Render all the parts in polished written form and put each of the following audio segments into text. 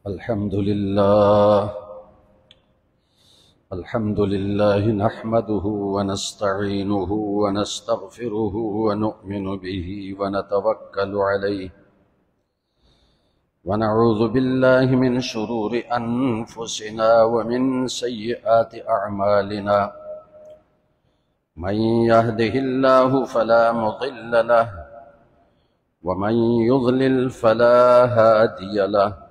الحمد لله نحمده ونستعينه ونستغفره ونؤمن به ونتوكل عليه ونعوذ بالله من شرور أنفسنا ومن سيئات أعمالنا من يهده الله فلا مضل له ومن يضلل فلا هادي له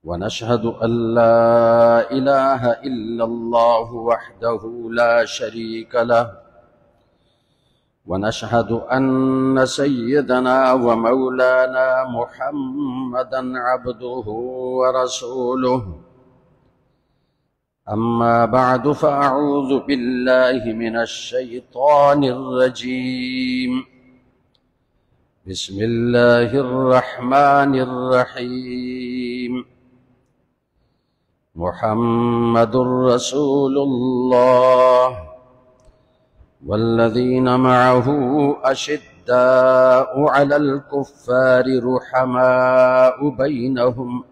ونشهد أن لا إله إلا الله وحده لا شريك له ونشهد أن سيدنا ومولانا محمدا عبده ورسوله أما بعد فأعوذ بالله من الشيطان الرجيم بسم الله الرحمن الرحيم محمد رسول الله والذين معه أشداء على الكفار رحماء بينهم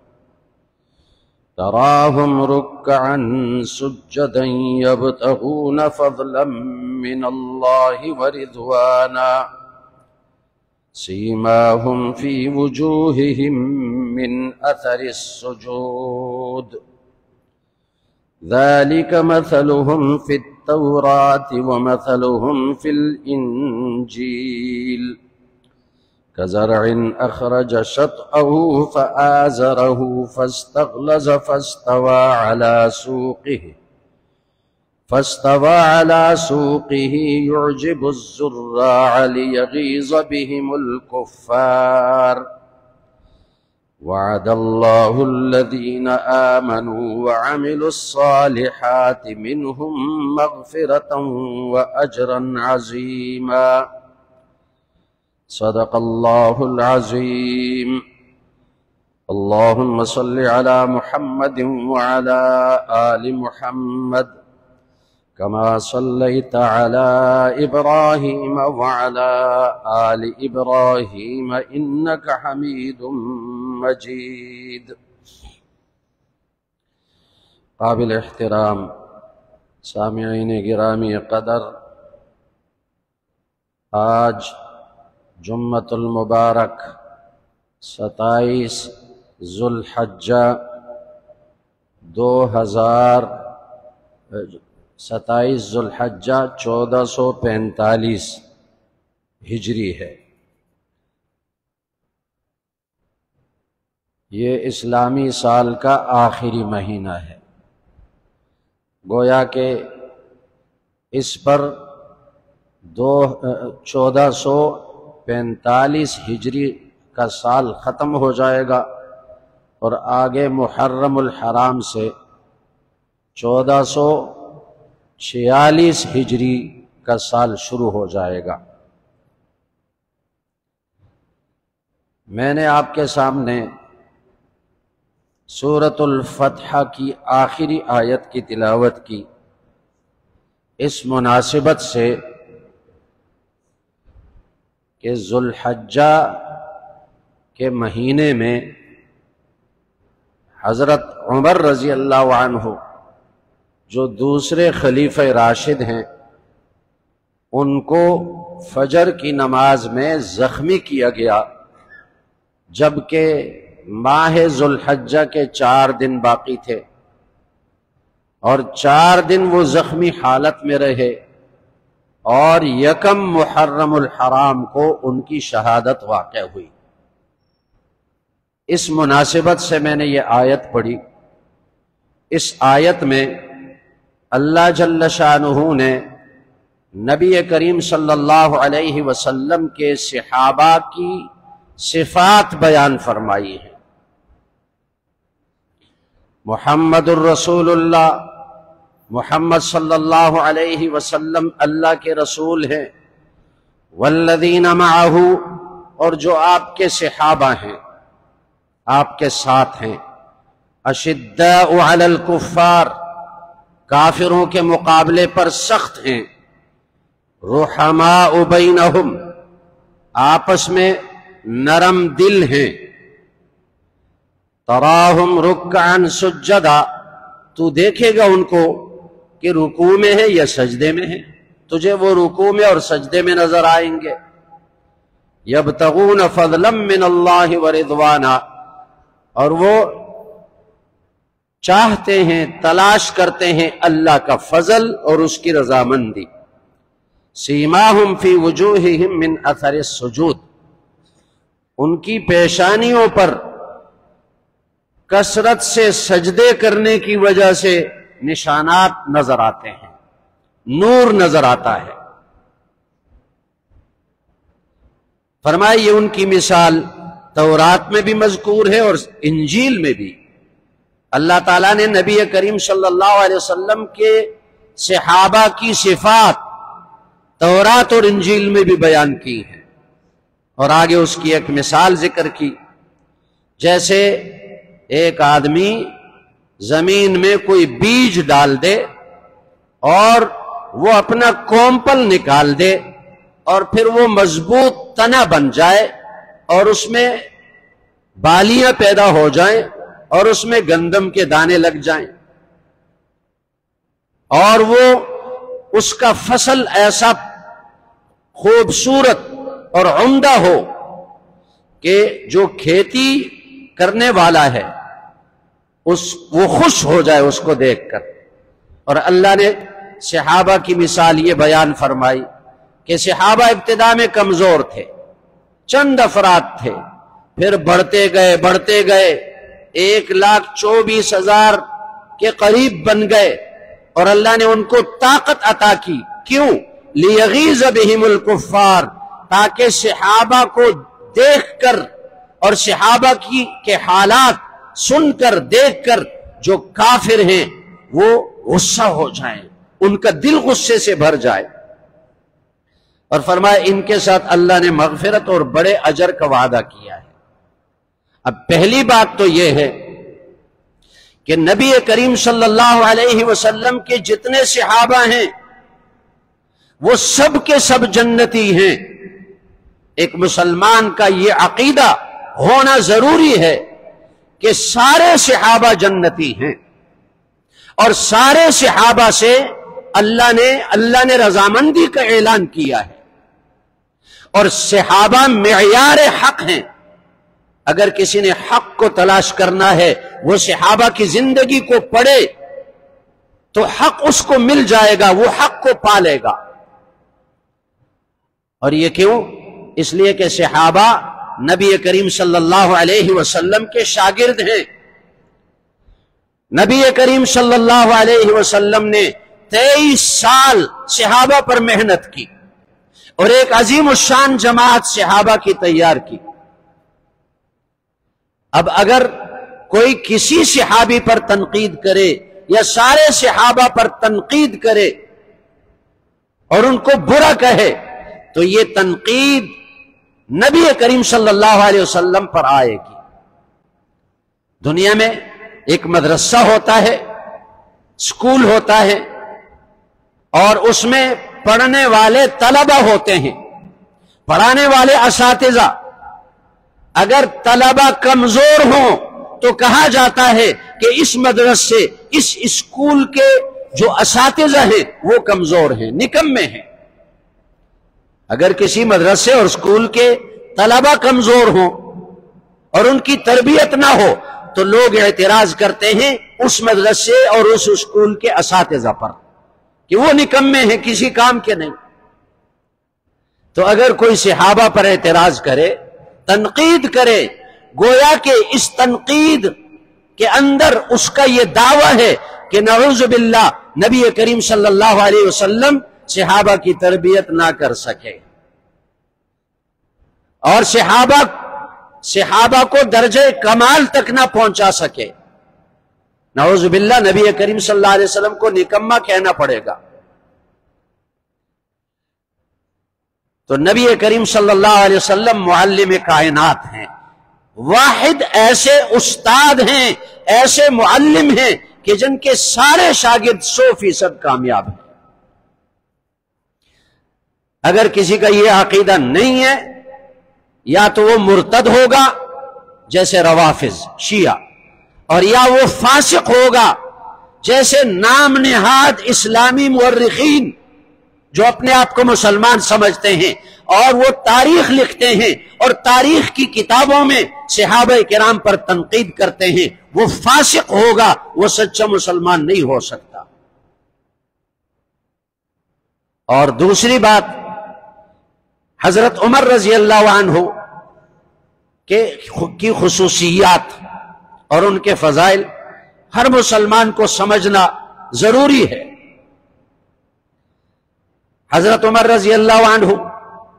تراهم ركعا سجدا يبتغون فضلا من الله ورضوانا سيماهم في وجوههم من أثر السجود ذلك مثلهم في التوراة ومثلهم في الإنجيل كزرع أخرج شطأه فآزره فاستغلظ فاستوى على سوقه يعجب الزراع ليغيظ بهم الكفار وعد الله الذين آمنوا وعملوا الصالحات منهم مغفرة وأجرا عظيما صدق الله العظيم اللهم صل على محمد وعلى آل محمد كما صليت على إبراهيم وعلى آل إبراهيم إنك حميد مجيد قابل احترام سامعین گرامی قدر، آج جمعۃ المبارک 27 ذوالحجہ 1445 ہجری ہے۔ یہ اسلامی سال کا آخری مہینہ ہے، گویا کہ اس پر 1445 ہجری کا سال ختم ہو جائے گا اور آگے محرم الحرام سے 1446 ہجری کا سال شروع ہو جائے گا۔ میں نے آپ کے سامنے سورۃ الفتح کی آخری آیت کی تلاوت کی اس مناسبت سے کہ ذوالحجہ کے مہینے میں حضرت عمر رضی اللہ عنہ جو دوسرے خلیفہ راشد ہیں، ان کو فجر کی نماز میں زخمی کیا گیا، جبکہ ماہ ذوالحجہ کے 4 دن باقی تھے اور 4 دن وہ زخمی حالت میں رہے اور 1 محرم الحرام کو ان کی شہادت واقع ہوئی۔ اس مناسبت سے میں نے یہ آیت پڑھی۔ اس آیت میں اللہ جل شانہ نے نبی کریم صلی اللہ علیہ وسلم کے صحابہ کی صفات بیان فرمائی ہیں۔ محمد الرسول اللہ، محمد صلی اللہ علیہ وسلم اللہ کے رسول ہیں، والذین معہ، اور جو آپ کے صحابہ ہیں، آپ کے ساتھ ہیں، اشداء علی الکفار، کافروں کے مقابلے پر سخت ہیں، رحماء بینہم، آپس میں نرم دل ہیں، تراہم رکعا سجدا، تو دیکھے گا ان کو کہ رکوع میں ہے یا سجدے میں ہے، تجھے وہ رکوع میں اور سجدے میں نظر آئیں گے۔ یبتغون فضلا من اللہ ورضوانا، اور وہ چاہتے ہیں، تلاش کرتے ہیں اللہ کا فضل اور اس کی رضامندی۔ سیماہم فی وجوہہم من اثر السجود، ان کی پیشانیوں پر کثرت سے سجدے کرنے کی وجہ سے نشانات نظر آتے ہیں، نور نظر آتا ہے۔ فرمائے یہ ان کی مثال تورات میں بھی مذکور ہے اور انجیل میں بھی۔ اللہ تعالیٰ نے نبی کریم صلی اللہ علیہ وسلم کے صحابہ کی صفات تورات اور انجیل میں بھی بیان کی ہیں، اور آگے اس کی ایک مثال ذکر کی۔ جیسے ایک آدمی زمین میں کوئی بیج ڈال دے اور وہ اپنا کومپل نکال دے اور پھر وہ مضبوط تنا بن جائے اور اس میں بالیاں پیدا ہو جائیں اور اس میں گندم کے دانے لگ جائیں، اور وہ اس کا فصل ایسا خوبصورت اور عمدہ ہو کہ جو کھیتی کرنے والا ہے وہ خوش ہو جائے اس کو دیکھ کر۔ اور اللہ نے صحابہ کی مثال یہ بیان فرمائی کہ صحابہ ابتدا میں کمزور تھے، چند افراد تھے، پھر بڑھتے گئے 1,24,000 کے قریب بن گئے، اور اللہ نے ان کو طاقت عطا کی۔ کیوں؟ لیغیظ بہم الکفار، تاکہ صحابہ کو دیکھ کر اور صحابہ کے حالات سن کر دیکھ کر جو کافر ہیں وہ غصہ ہو جائیں، ان کا دل غصے سے بھر جائے۔ اور فرمایا ان کے ساتھ اللہ نے مغفرت اور بڑے اجر کا وعدہ کیا ہے۔ اب پہلی بات تو یہ ہے کہ نبی کریم صلی اللہ علیہ وسلم کے جتنے صحابہ ہیں وہ سب کے سب جنتی ہیں۔ ایک مسلمان کا یہ عقیدہ ہونا ضروری ہے کہ سارے صحابہ جنتی ہیں، اور سارے صحابہ سے اللہ نے رضامندی کا اعلان کیا ہے، اور صحابہ معیار حق ہیں۔ اگر کسی نے حق کو تلاش کرنا ہے وہ صحابہ کی زندگی کو پڑھے تو حق اس کو مل جائے گا، وہ حق کو پالے گا۔ اور یہ کیوں؟ اس لیے کہ صحابہ نبی کریم صلی اللہ علیہ وسلم کے شاگرد ہیں۔ نبی کریم صلی اللہ علیہ وسلم نے 23 سال صحابہ پر محنت کی اور ایک عظیم الشان جماعت صحابہ کی تیار کی۔ اب اگر کوئی کسی صحابی پر تنقید کرے یا سارے صحابہ پر تنقید کرے اور ان کو برا کہے تو یہ تنقید نبی کریم صلی اللہ علیہ وسلم پر آئے گی۔ دنیا میں ایک مدرسہ ہوتا ہے، اسکول ہوتا ہے، اور اس میں پڑھنے والے طلبہ ہوتے ہیں، پڑھانے والے اساتذہ۔ اگر طلبہ کمزور ہوں تو کہا جاتا ہے کہ اس مدرسے اس اسکول کے جو اساتذہ ہیں وہ کمزور ہیں، نکمے ہیں۔ اگر کسی مدرسے اور اسکول کے طلبہ کمزور ہوں اور ان کی تربیت نہ ہو تو لوگ اعتراض کرتے ہیں اس مدرسے اور اس اسکول کے اساتذہ پر کہ وہ نکمے ہیں، کسی کام کے نہیں۔ تو اگر کوئی صحابہ پر اعتراض کرے، تنقید کرے، گویا کہ اس تنقید کے اندر اس کا یہ دعویٰ ہے کہ نعوذ باللہ نبی کریم صلی اللہ علیہ وسلم صحابہ کی تربیت نہ کر سکے اور صحابہ کو درجہ کمال تک نہ پہنچا سکے۔ نعوذ باللہ نبی کریم صلی اللہ علیہ وسلم کو نکما کہنا پڑے گا۔ تو نبی کریم صلی اللہ علیہ وسلم معلم کائنات ہیں، واحد ایسے استاد ہیں، ایسے معلم ہیں کہ جن کے سارے شاگرد 100% کامیاب ہیں۔ اگر کسی کا یہ عقیدہ نہیں ہے یا تو وہ مرتد ہوگا، جیسے روافض شیعہ، اور یا وہ فاسق ہوگا جیسے نام نہاد اسلامی مورخین جو اپنے آپ کو مسلمان سمجھتے ہیں اور وہ تاریخ لکھتے ہیں اور تاریخ کی کتابوں میں صحابہ کرام پر تنقید کرتے ہیں، وہ فاسق ہوگا، وہ سچا مسلمان نہیں ہو سکتا۔ اور دوسری بات، حضرت عمر رضی اللہ عنہ کی خصوصیات اور ان کے فضائل ہر مسلمان کو سمجھنا ضروری ہے۔ حضرت عمر رضی اللہ عنہ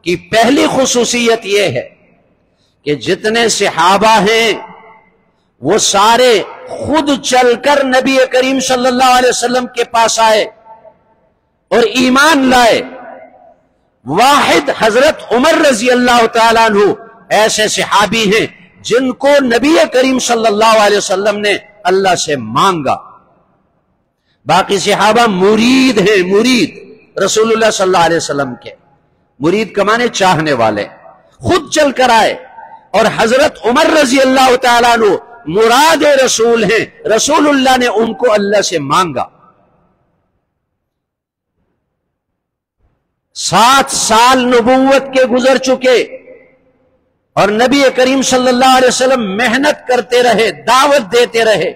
کی پہلی خصوصیت یہ ہے کہ جتنے صحابہ ہیں وہ سارے خود چل کر نبی کریم صلی اللہ علیہ وسلم کے پاس آئے اور ایمان لائے۔ واحد حضرت عمر رضی اللہ تعالیٰ عنہ ایسے صحابی ہیں جن کو نبی کریم صلی اللہ علیہ وسلم نے اللہ سے مانگا۔ باقی صحابہ مرید ہیں، مرید رسول اللہ صلی اللہ علیہ وسلم کے، مرید کا معنی چاہنے والے، خود چل کر آئے۔ اور حضرت عمر رضی اللہ تعالیٰ عنہ مراد رسول ہیں، رسول اللہ نے ان کو اللہ سے مانگا۔ 7 سال نبوت کے گزر چکے اور نبی کریم صلی اللہ علیہ وسلم محنت کرتے رہے، دعوت دیتے رہے،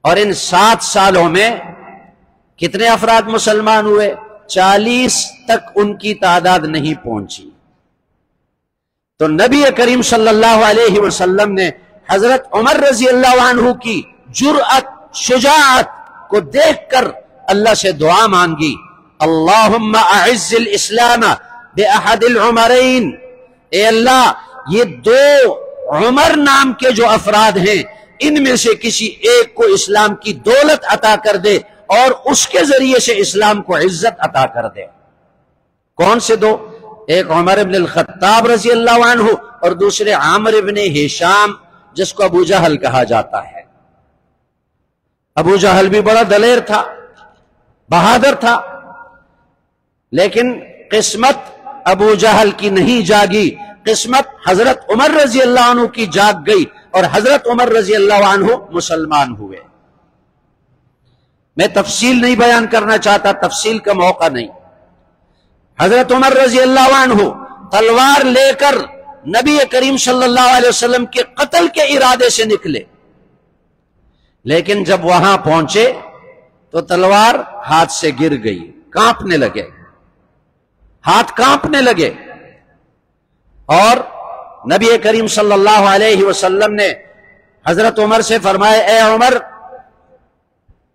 اور ان 7 سالوں میں کتنے افراد مسلمان ہوئے؟ 40 تک ان کی تعداد نہیں پہنچی۔ تو نبی کریم صلی اللہ علیہ وسلم نے حضرت عمر رضی اللہ عنہ کی جرأت، شجاعت کو دیکھ کر اللہ سے دعا مانگی، اللہم اعز الاسلام باحد العمرین، اے اللہ یہ 2 عمر نام کے جو افراد ہیں ان میں سے کسی ایک کو اسلام کی دولت عطا کر دے اور اس کے ذریعے سے اسلام کو عزت عطا کر دے۔ کون سے 2؟ ایک عمر بن الخطاب رضی اللہ عنہ اور دوسرے عامر بن ہشام جس کو ابو جہل کہا جاتا ہے۔ ابو جہل بھی بڑا دلیر تھا، بہادر تھا، لیکن قسمت ابو جہل کی نہیں جاگی، قسمت حضرت عمر رضی اللہ عنہ کی جاگ گئی اور حضرت عمر رضی اللہ عنہ مسلمان ہوئے۔ میں تفصیل نہیں بیان کرنا چاہتا، تفصیل کا موقع نہیں۔ حضرت عمر رضی اللہ عنہ تلوار لے کر نبی کریم صلی اللہ علیہ وسلم کے قتل کے ارادے سے نکلے، لیکن جب وہاں پہنچے تو تلوار ہاتھ سے گر گئی، کانپنے لگے، ہاتھ کانپنے لگے، اور نبی کریم صلی اللہ علیہ وسلم نے حضرت عمر سے فرمایا، اے عمر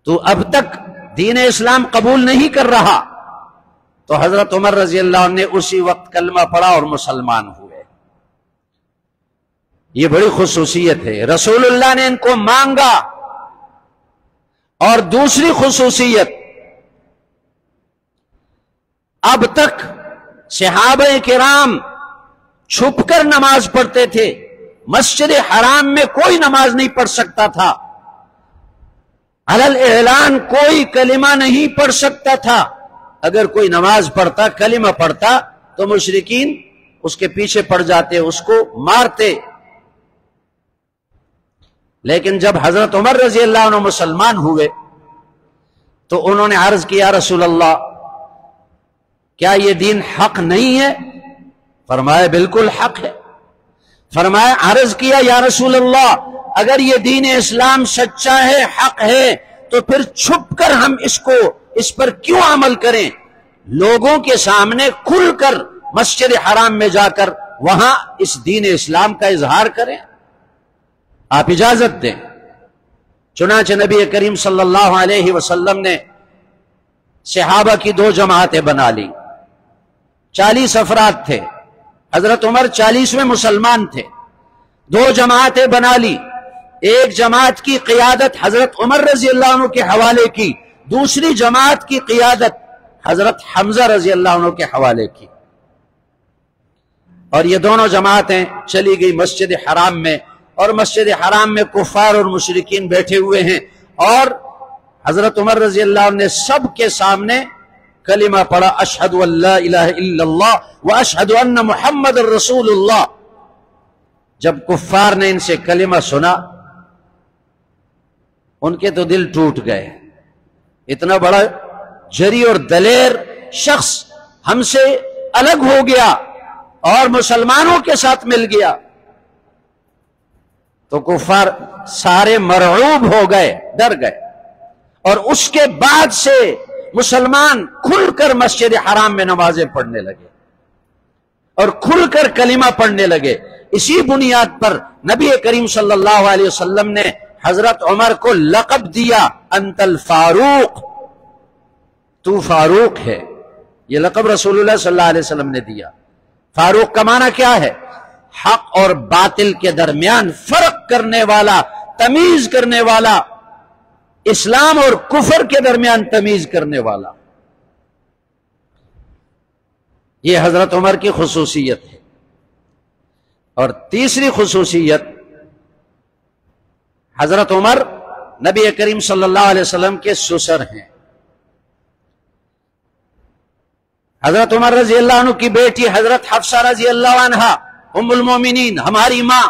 تو اب تک دین اسلام قبول نہیں کر رہا؟ تو حضرت عمر رضی اللہ عنہ نے اسی وقت کلمہ پڑھا اور مسلمان ہوئے۔ یہ بڑی خصوصیت ہے، رسول اللہ نے ان کو مانگا۔ اور دوسری خصوصیت، اب تک صحابہ کرام چھپ کر نماز پڑھتے تھے، مسجد حرام میں کوئی نماز نہیں پڑھ سکتا تھا، علی الاعلان کوئی کلمہ نہیں پڑھ سکتا تھا۔ اگر کوئی نماز پڑھتا، کلمہ پڑھتا تو مشرکین اس کے پیچھے پڑ جاتے، اس کو مارتے۔ لیکن جب حضرت عمر رضی اللہ عنہ مسلمان ہوئے تو انہوں نے عرض کیا، رسول اللہ کیا یہ دین حق نہیں ہے؟ فرمایا بالکل حق ہے۔ فرمایا، عرض کیا یا رسول اللہ اگر یہ دین اسلام سچا ہے، حق ہے، تو پھر چھپ کر ہم اس پر کیوں عمل کریں؟ لوگوں کے سامنے کھل کر مسجد حرام میں جا کر وہاں اس دین اسلام کا اظہار کریں، آپ اجازت دیں۔ چنانچہ نبی کریم صلی اللہ علیہ وسلم نے صحابہ کی 2 جماعتیں بنا لی، 40 افراد تھے، حضرت عمر 40ویں مسلمان تھے، 2 جماعتیں بنا لی۔ ایک جماعت کی قیادت حضرت عمر رضی اللہ عنہ کے حوالے کی، دوسری جماعت کی قیادت حضرت حمزہ رضی اللہ عنہ کے حوالے کی، اور یہ دونوں جماعتیں چلی گئی مسجد حرام میں، اور مسجد حرام میں کفار اور مشرکین بیٹھے ہوئے ہیں، اور حضرت عمر رضی اللہ عنہ نے سب کے سامنے کلمہ پڑھا، اشہد ان لا الہ الا اللہ واشہد ان محمد رسول اللہ۔ جب کفار نے ان سے کلمہ سنا ان کے تو دل ٹوٹ گئے، اتنا بڑا جری اور دلیر شخص ہم سے الگ ہو گیا اور مسلمانوں کے ساتھ مل گیا۔ تو کفار سارے مرعوب ہو گئے، ڈر گئے، اور اس کے بعد سے مسلمان کھل کر مسجد حرام میں نمازیں پڑھنے لگے اور کھل کر کلمہ پڑھنے لگے۔ اسی بنیاد پر نبی کریم صلی اللہ علیہ وسلم نے حضرت عمر کو لقب دیا، انت الفاروق، تو فاروق ہے۔ یہ لقب رسول اللہ صلی اللہ علیہ وسلم نے دیا۔ فاروق کا معنی کیا ہے؟ حق اور باطل کے درمیان فرق کرنے والا، تمیز کرنے والا، اسلام اور کفر کے درمیان تمیز کرنے والا۔ یہ حضرت عمر کی خصوصیت ہے۔ اور تیسری خصوصیت، حضرت عمر نبی کریم صلی اللہ علیہ وسلم کے سسر ہیں۔ حضرت عمر رضی اللہ عنہ کی بیٹی حضرت حفصہ رضی اللہ عنہا ام المومنین، ہماری ماں،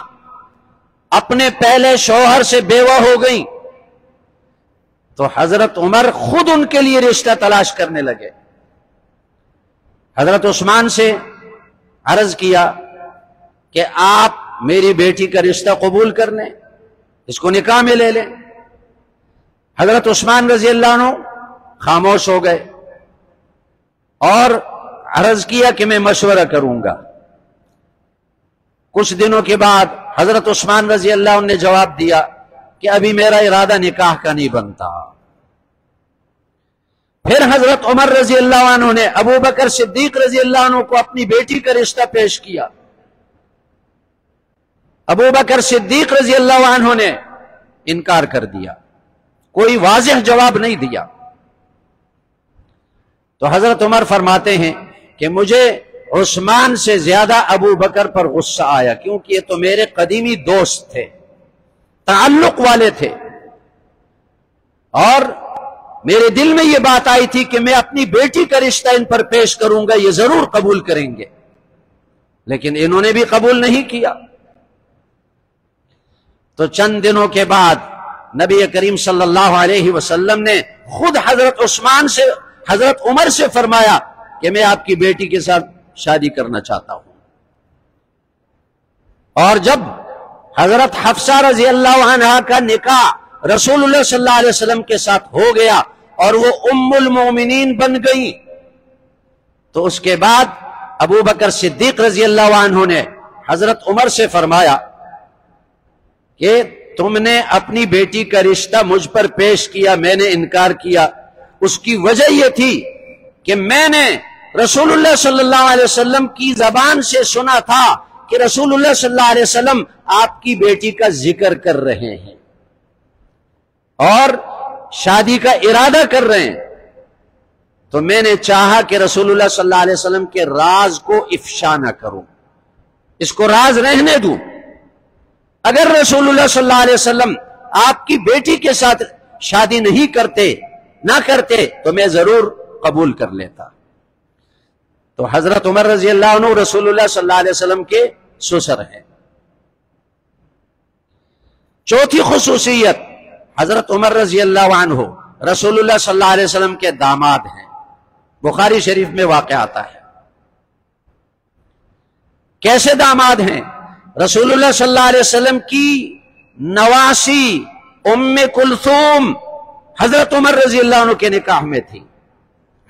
اپنے پہلے شوہر سے بیوہ ہو گئی تو حضرت عمر خود ان کے لیے رشتہ تلاش کرنے لگے۔ حضرت عثمان سے عرض کیا کہ آپ میری بیٹی کا رشتہ قبول کر لیں، اس کو نکاح میں لے لیں۔ حضرت عثمان رضی اللہ عنہ خاموش ہو گئے اور عرض کیا کہ میں مشورہ کروں گا۔ کچھ دنوں کے بعد حضرت عثمان رضی اللہ عنہ نے جواب دیا کہ ابھی میرا ارادہ نکاح کا نہیں بنتا۔ پھر حضرت عمر رضی اللہ عنہ نے ابو بکر صدیق رضی اللہ عنہ کو اپنی بیٹی کا رشتہ پیش کیا۔ ابو بکر صدیق رضی اللہ عنہ نے انکار کر دیا، کوئی واضح جواب نہیں دیا۔ تو حضرت عمر فرماتے ہیں کہ مجھے عثمان سے زیادہ ابو بکر پر غصہ آیا، کیونکہ یہ تو میرے قدیمی دوست تھے، تعلق والے تھے، اور میرے دل میں یہ بات آئی تھی کہ میں اپنی بیٹی کا رشتہ ان پر پیش کروں گا، یہ ضرور قبول کریں گے، لیکن انہوں نے بھی قبول نہیں کیا۔ تو چند دنوں کے بعد نبی کریم صلی اللہ علیہ وسلم نے خود حضرت عمر سے فرمایا کہ میں آپ کی بیٹی کے ساتھ شادی کرنا چاہتا ہوں۔ اور جب حضرت حفصہ رضی اللہ عنہا کا نکاح رسول اللہ صلی اللہ علیہ وسلم کے ساتھ ہو گیا اور وہ ام المومنین بن گئی، تو اس کے بعد ابو بکر صدیق رضی اللہ عنہ نے حضرت عمر سے فرمایا کہ تم نے اپنی بیٹی کا رشتہ مجھ پر پیش کیا، میں نے انکار کیا، اس کی وجہ یہ تھی کہ میں نے رسول اللہ صلی اللہ علیہ وسلم کی زبان سے سنا تھا کہ رسول اللہ صلی اللہ علیہ وسلم آپ کی بیٹی کا ذکر کر رہے ہیں اور شادی کا ارادہ کر رہے ہیں، تو میں نے چاہا کہ رسول اللہ صلی اللہ علیہ وسلم کے راز کو افشا نہ کروں، اس کو راز رہنے دوں۔ اگر رسول اللہ صلی اللہ علیہ وسلم آپ کی بیٹی کے ساتھ شادی نہ کرتے تو میں ضرور قبول کر لیتا۔ تو حضرت عمر رضی اللہ عنہ رسول اللہ صلی اللہ علیہ وسلم کے سسر ہیں۔ چوتھی خصوصیت، حضرت عمر رضی اللہ عنہ رسول اللہ صلی اللہ علیہ وسلم کے داماد ہیں، بخاری شریف میں واقع آتا ہے۔ کیسے داماد ہیں؟ رسول اللہ صلی اللہ علیہ وسلم کی نواسی ام کلثوم حضرت عمر رضی اللہ عنہ کے نکاح میں تھی،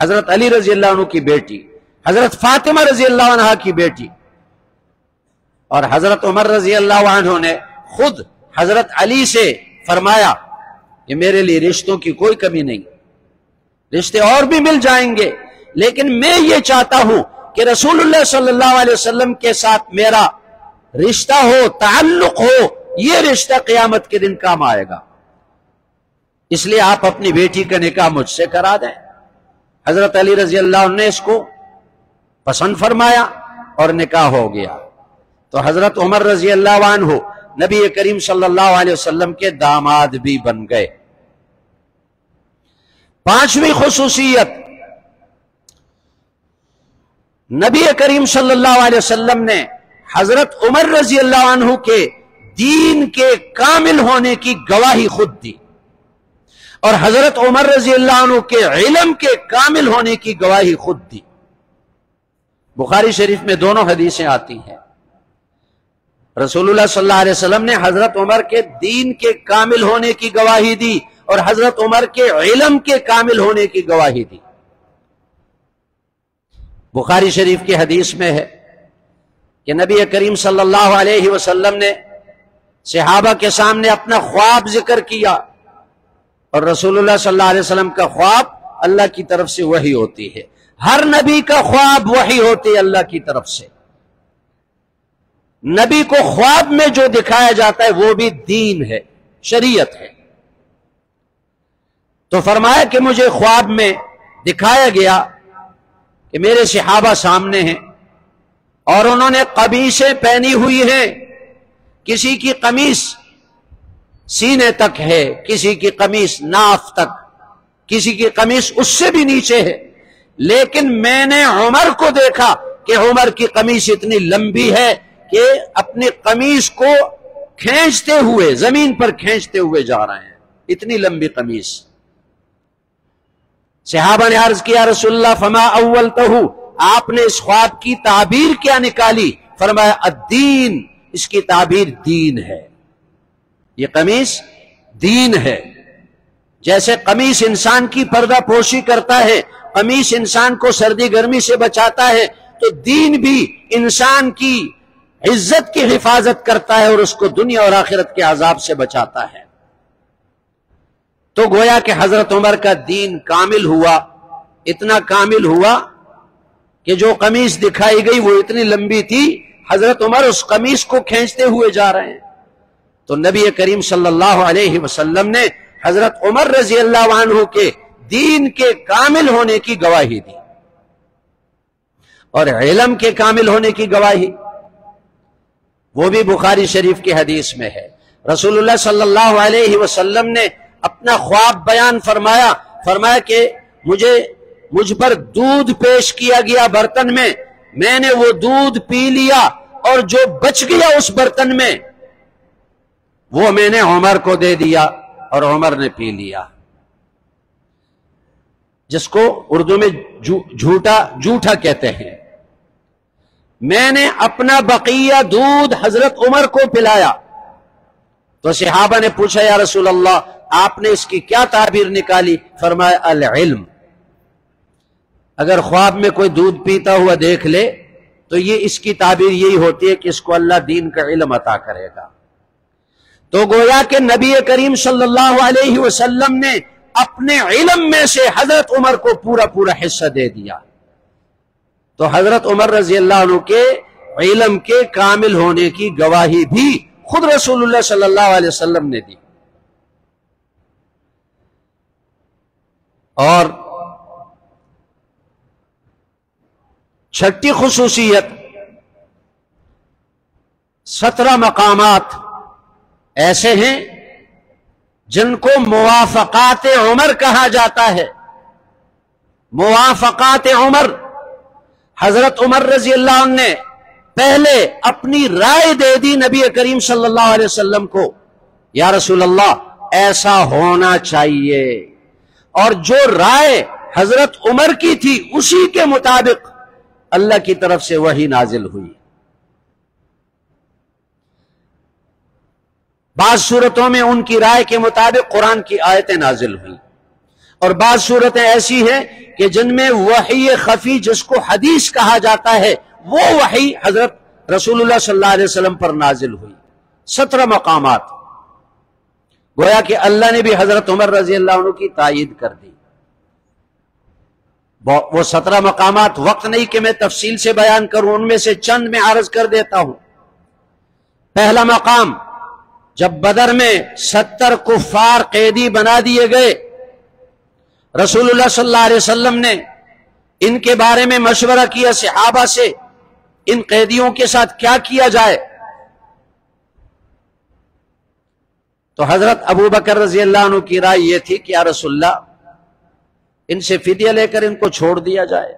حضرت علی رضی اللہ عنہ کی بیٹی، حضرت فاطمہ رضی اللہ عنہ کی بیٹی، اور حضرت عمر رضی اللہ عنہ نے خود حضرت علی سے فرمایا کہ میرے لیے رشتوں کی کوئی کمی نہیں، رشتے اور بھی مل جائیں گے، لیکن میں یہ چاہتا ہوں کہ رسول اللہ صلی اللہ علیہ وسلم کے ساتھ میرا رشتہ ہو، تعلق ہو، یہ رشتہ قیامت کے دن کام آئے گا، اس لیے آپ اپنی بیٹی کا نکاح مجھ سے کرا دیں۔ حضرت علی رضی اللہ عنہ نے اس کو پسند فرمایا اور نکاح ہو گیا۔ تو حضرت عمر رضی اللہ عنہ نبی کریم صلی اللہ علیہ وسلم کے داماد بھی بن گئے۔ پانچویں خصوصیت، نبی کریم صلی اللہ علیہ وسلم نے حضرت عمر رضی اللہ عنہ کے دین کے کامل ہونے کی گواہی خود دی۔ اور حضرت عمر رضی اللہ عنہ کے علم کے کامل ہونے کی گواہی خود دی۔ بخاری شریف میں دونوں حدیثیں آتی ہیں۔ رسول اللہ صلی اللہ علیہ وسلم نے حضرت عمر کے دین کے کامل ہونے کی گواہی دی اور حضرت عمر کے علم کے کامل ہونے کی گواہی دی۔ بخاری شریف کی حدیث میں ہے کہ نبی کریم صلی اللہ علیہ وسلم نے صحابہ کے سامنے اپنا خواب ذکر کیا، اور رسول اللہ صلی اللہ علیہ وسلم کا خواب اللہ کی طرف سے وحی ہوتی ہے۔ ہر نبی کا خواب وحی ہوتی ہے اللہ کی طرف سے۔ نبی کو خواب میں جو دکھایا جاتا ہے وہ بھی دین ہے، شریعت ہے۔ تو فرمایا کہ مجھے خواب میں دکھایا گیا کہ میرے صحابہ سامنے ہیں اور انہوں نے قمیصیں پہنی ہوئی ہیں، کسی کی قمیص سینے تک ہے، کسی کی قمیص ناف تک، کسی کی قمیص اس سے بھی نیچے ہے، لیکن میں نے عمر کو دیکھا کہ عمر کی قمیص اتنی لمبی ہے کہ اپنی قمیص کو کھینچتے ہوئے زمین پر کھینچتے ہوئے جا رہے ہیں، اتنی لمبی قمیص۔ صحابہ نے عرض کیا رسول اللہ فما اولتہ، آپ نے اس خواب کی تعبیر کیا نکالی؟ فرمایا الدین، اس کی تعبیر دین ہے، یہ قمیص دین ہے۔ جیسے قمیص انسان کی پردہ پوشی کرتا ہے، قمیص انسان کو سردی گرمی سے بچاتا ہے، تو دین بھی انسان کی عزت کی حفاظت کرتا ہے اور اس کو دنیا اور آخرت کے عذاب سے بچاتا ہے۔ تو گویا کہ حضرت عمر کا دین کامل ہوا، اتنا کامل ہوا کہ جو قمیص دکھائی گئی وہ اتنی لمبی تھی، حضرت عمر اس قمیص کو کھینچتے ہوئے جا رہے ہیں۔ تو نبی کریم صلی اللہ علیہ وسلم نے حضرت عمر رضی اللہ عنہ کے دین کے کامل ہونے کی گواہی دی اور علم کے کامل ہونے کی گواہی، وہ بھی بخاری شریف کی حدیث میں ہے۔ رسول اللہ صلی اللہ علیہ وسلم نے اپنا خواب بیان فرمایا کہ مجھ پر دودھ پیش کیا گیا برتن میں نے وہ دودھ پی لیا، اور جو بچ گیا اس برتن میں وہ میں نے عمر کو دے دیا اور عمر نے پی لیا، جس کو اردو میں جھوٹا کہتے ہیں۔ میں نے اپنا بقیہ دودھ حضرت عمر کو پلایا، تو صحابہ نے پوچھا یا رسول اللہ آپ نے اس کی کیا تعبیر نکالی؟ فرمایا العلم۔ اگر خواب میں کوئی دودھ پیتا ہوا دیکھ لے تو یہ اس کی تعبیر یہی ہوتی ہے کہ اس کو اللہ دین کا علم عطا کرے گا۔ تو گویا کہ نبی کریم صلی اللہ علیہ وسلم نے اپنے علم میں سے حضرت عمر کو پورا حصہ دے دیا۔ تو حضرت عمر رضی اللہ عنہ کے علم کے کامل ہونے کی گواہی بھی خود رسول اللہ صلی اللہ علیہ وسلم نے دی۔ اور چھٹی خصوصیت، 17 مقامات ایسے ہیں جن کو موافقات عمر کہا جاتا ہے۔ موافقات عمر، حضرت عمر رضی اللہ عنہ نے پہلے اپنی رائے دے دی نبی کریم صلی اللہ علیہ وسلم کو، یا رسول اللہ ایسا ہونا چاہیے، اور جو رائے حضرت عمر کی تھی اسی کے مطابق اللہ کی طرف سے وحی نازل ہوئی۔ بعض صورتوں میں ان کی رائے کے مطابق قرآن کی آیتیں نازل ہوئی، اور بعض صورتیں ایسی ہیں کہ جن میں وحی خفی جس کو حدیث کہا جاتا ہے وہ وحی حضرت رسول اللہ صلی اللہ علیہ وسلم پر نازل ہوئی۔ 17 مقامات، گویا کہ اللہ نے بھی حضرت عمر رضی اللہ عنہ کی تائید کر دی۔ وہ 17 مقامات وقت نہیں کہ میں تفصیل سے بیان کروں، ان میں سے چند میں عرض کر دیتا ہوں۔ پہلا مقام، جب بدر میں 70 کفار قیدی بنا دیے گئے، رسول اللہ صلی اللہ علیہ وسلم نے ان کے بارے میں مشورہ کیا صحابہ سے، ان قیدیوں کے ساتھ کیا کیا جائے؟ تو حضرت ابو بکر رضی اللہ عنہ کی رائے یہ تھی کہ یا رسول اللہ ان سے فدیہ لے کر ان کو چھوڑ دیا جائے،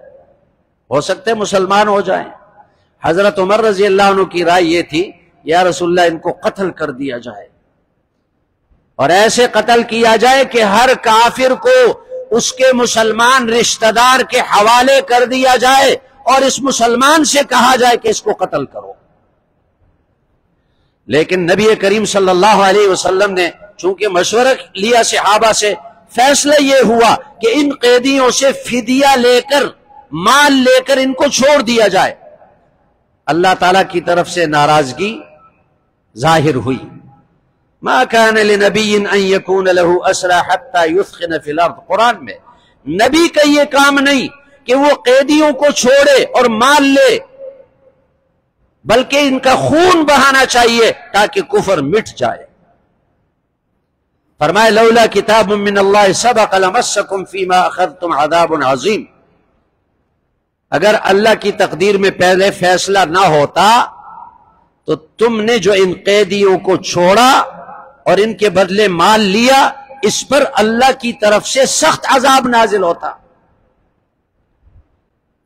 ہو سکتے مسلمان ہو جائیں۔ حضرت عمر رضی اللہ عنہ کی رائے یہ تھی یا رسول اللہ ان کو قتل کر دیا جائے۔ اور ایسے قتل کیا جائے کہ ہر کافر کو اس کے مسلمان رشتہ دار کے حوالے کر دیا جائے اور اس مسلمان سے کہا جائے کہ اس کو قتل کرو۔ لیکن نبی کریم صلی اللہ علیہ وسلم نے چونکہ مشورہ لیا صحابہ سے، فیصلہ یہ ہوا کہ ان قیدیوں سے فدیہ لے کر، مال لے کر ان کو چھوڑ دیا جائے۔ اللہ تعالی کی طرف سے ناراضگی ظاہر ہوئی۔ ما كان لنبي ان يكون له اسرى حتى يثخن في الارض، قرآن میں نبی کا یہ کام نہیں کہ وہ قیدیوں کو چھوڑے اور مال لے، بلکہ ان کا خون بہانا چاہیے تاکہ کفر مٹ جائے۔ فرمائے لولا کتاب من اللہ سبق لمسکم فیما اخذتم عذاب عظیم، اگر اللہ کی تقدیر میں پہلے فیصلہ نہ ہوتا تو تم نے جو ان قیدیوں کو چھوڑا اور ان کے بدلے مال لیا، اس پر اللہ کی طرف سے سخت عذاب نازل ہوتا۔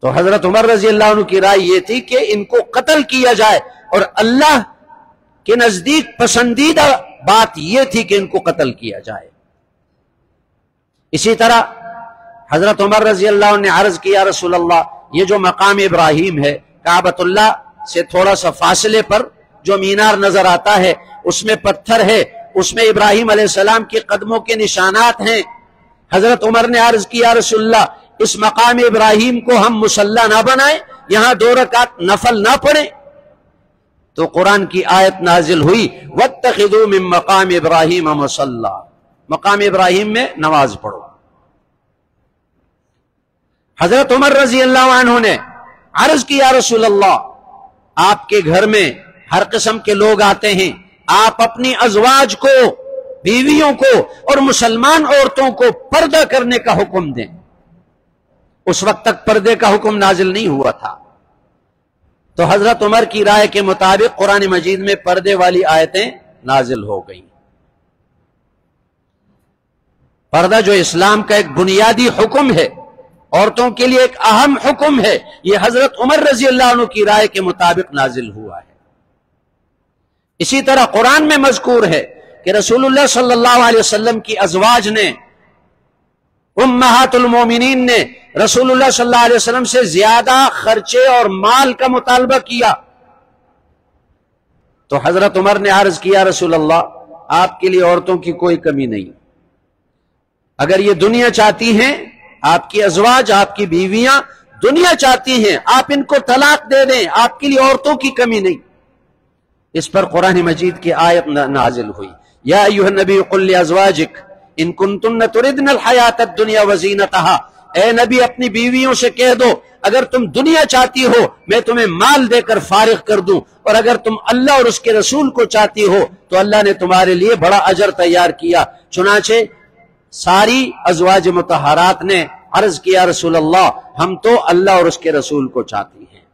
تو حضرت عمر رضی اللہ عنہ کی رائے یہ تھی کہ ان کو قتل کیا جائے، اور اللہ کے نزدیک پسندیدہ بات یہ تھی کہ ان کو قتل کیا جائے۔ اسی طرح حضرت عمر رضی اللہ عنہ نے عرض کیا رسول اللہ، یہ جو مقام ابراہیم ہے، کعبۃ اللہ سے تھوڑا سا فاصلے پر جو مینار نظر آتا ہے، اس میں پتھر ہے، اس میں ابراہیم علیہ السلام کے قدموں کے نشانات ہیں۔ حضرت عمر نے عرض کیا رسول اللہ، اس مقام ابراہیم کو ہم مصلی نہ بنائیں، یہاں 2 رکعت نفل نہ پڑھیں؟ تو قرآن کی آیت نازل ہوئی وَاتَّخِذُوا مِن مَقَامِ إِبْرَاهِيمَ مُصَلًّى، مقام ابراہیم میں نماز پڑھو۔ حضرت عمر رضی اللہ عنہ نے عرض کیا رسول اللہ، آپ کے گھر میں ہر قسم کے لوگ آتے ہیں، آپ اپنی ازواج کو، بیویوں کو اور مسلمان عورتوں کو پردہ کرنے کا حکم دیں۔ اس وقت تک پردے کا حکم نازل نہیں ہوا تھا، تو حضرت عمر کی رائے کے مطابق قرآن مجید میں پردے والی آیتیں نازل ہو گئیں۔ پردہ جو اسلام کا ایک بنیادی حکم ہے، عورتوں کے لیے ایک اہم حکم ہے، یہ حضرت عمر رضی اللہ عنہ کی رائے کے مطابق نازل ہوا ہے۔ اسی طرح قرآن میں مذکور ہے کہ رسول اللہ صلی اللہ علیہ وسلم کی ازواج نے، امہات المومنین نے رسول اللہ صلی اللہ علیہ وسلم سے زیادہ خرچے اور مال کا مطالبہ کیا، تو حضرت عمر نے عرض کیا رسول اللہ، آپ کے لیے عورتوں کی کوئی کمی نہیں، اگر یہ دنیا چاہتی ہیں، آپ کی ازواج، آپ کی بیویاں دنیا چاہتی ہیں، آپ ان کو طلاق دے دیں، آپ کے لیے عورتوں کی کمی نہیں۔ اس پر قرآن مجید کی آیت نازل ہوئی، یا ایھا النبی قل لازواجک ان کنتن تردن الحیات الدنیا وزینتها، اے نبی اپنی بیویوں سے کہہ دو اگر تم دنیا چاہتی ہو میں تمہیں مال دے کر فارغ کر دوں، اور اگر تم اللہ اور اس کے رسول کو چاہتی ہو تو اللہ نے تمہارے لیے بڑا اجر تیار کیا۔ چنانچہ ساری ازواج مطہرات نے عرض کیا رسول اللہ، ہم تو اللہ اور اس کے رسول کو چاہتی ہیں۔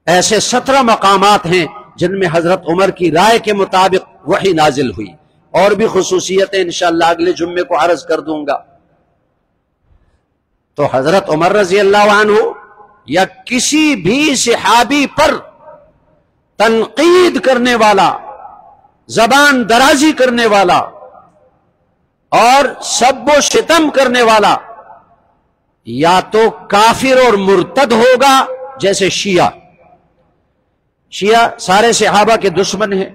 ایسے 17 مقامات ہیں جن میں حضرت عمر کی رائے کے مطابق وحی نازل ہوئی، اور بھی خصوصیتیں انشاءاللہ اگلے جمعے کو عرض کر دوں گا۔ تو حضرت عمر رضی اللہ عنہ یا کسی بھی صحابی پر تنقید کرنے والا، زبان درازی کرنے والا اور سب و شتم کرنے والا یا تو کافر اور مرتد ہوگا، جیسے شیعہ سارے صحابہ کے دشمن ہیں،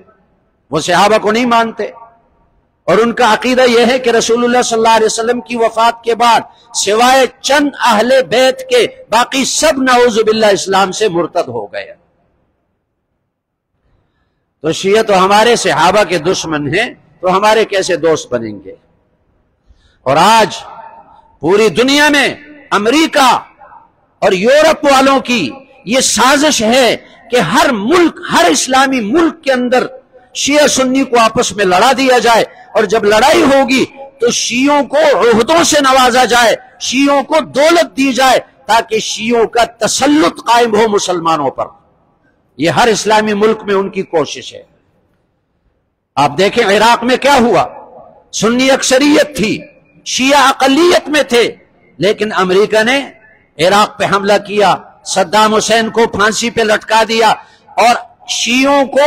وہ صحابہ کو نہیں مانتے، اور ان کا عقیدہ یہ ہے کہ رسول اللہ صلی اللہ علیہ وسلم کی وفات کے بعد سوائے چند اہل بیت کے باقی سب نعوذ باللہ اسلام سے مرتد ہو گئے۔ تو شیعہ تو ہمارے صحابہ کے دشمن ہیں، تو ہمارے کیسے دوست بنیں گے؟ اور آج پوری دنیا میں امریکہ اور یورپ والوں کی یہ سازش ہے کہ ہر ملک، ہر اسلامی ملک کے اندر شیعہ سنی کو آپس میں لڑا دیا جائے، اور جب لڑائی ہوگی تو شیعوں کو عہدوں سے نوازا جائے، شیعوں کو دولت دی جائے، تاکہ شیعوں کا تسلط قائم ہو مسلمانوں پر۔ یہ ہر اسلامی ملک میں ان کی کوشش ہے۔ آپ دیکھیں عراق میں کیا ہوا، سنی اکثریت تھی، شیعہ اقلیت میں تھے، لیکن امریکہ نے عراق پہ حملہ کیا، صدام حسین کو پھانسی پہ لٹکا دیا، اور شیعوں کو